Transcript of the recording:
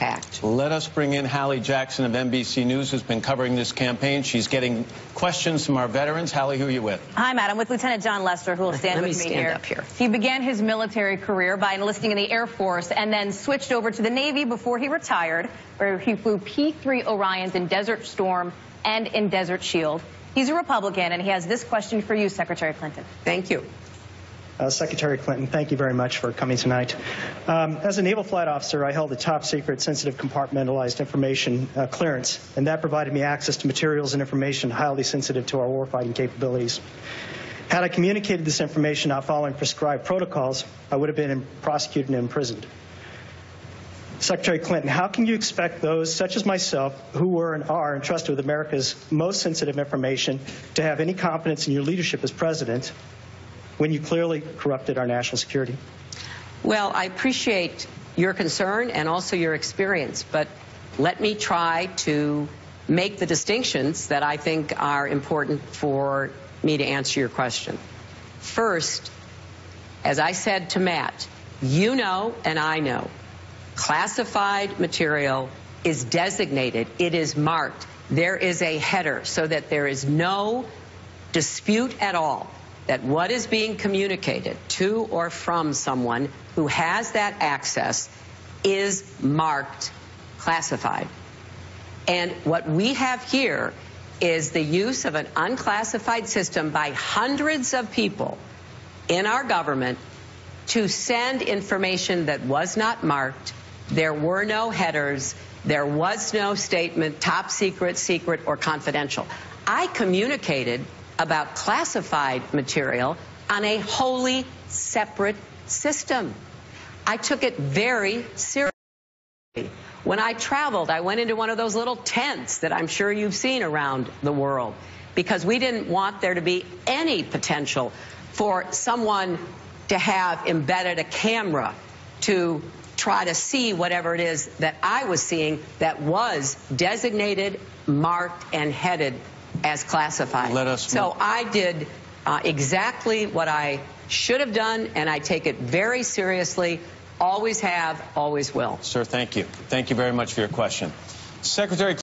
intact. Let us bring in Hallie Jackson of NBC News, who's been covering this campaign. She's getting questions from our veterans. Hallie, who are you with? Hi, Matt. I'm with Lieutenant John Lester, who will stand with me here. Up here. He began his military career by enlisting in the Air Force and then switched over to the Navy before he retired, where he flew P-3 Orions in Desert Storm and in Desert Shield. He's a Republican, and he has this question for you, Secretary Clinton. Thank you. Secretary Clinton, thank you very much for coming tonight. As a naval flight officer, I held a top secret sensitive compartmentalized information clearance, and that provided me access to materials and information highly sensitive to our warfighting capabilities. Had I communicated this information not following prescribed protocols, I would have been prosecuted and imprisoned. Secretary Clinton, how can you expect those such as myself who were and are entrusted with America's most sensitive information to have any confidence in your leadership as president when you clearly corrupted our national security? Well, I appreciate your concern and also your experience, but let me try to make the distinctions that I think are important for me to answer your question. First, as I said to Matt, you know and I know, classified material is designated, it is marked, there is a header so that there is no dispute at all that what is being communicated to or from someone who has that access is marked classified. And what we have here is the use of an unclassified system by hundreds of people in our government to send information that was not marked. There were no headers. There was no statement, top secret, secret, or confidential. I communicated about classified material on a wholly separate system. I took it very seriously. When I traveled, I went into one of those little tents that I'm sure you've seen around the world because we didn't want there to be any potential for someone to have embedded a camera to try to see whatever it is that I was seeing that was designated, marked, and headed as classified. So I did exactly what I should have done, and I take it very seriously. Always have, always will. Sir, thank you. Thank you very much for your question. Secretary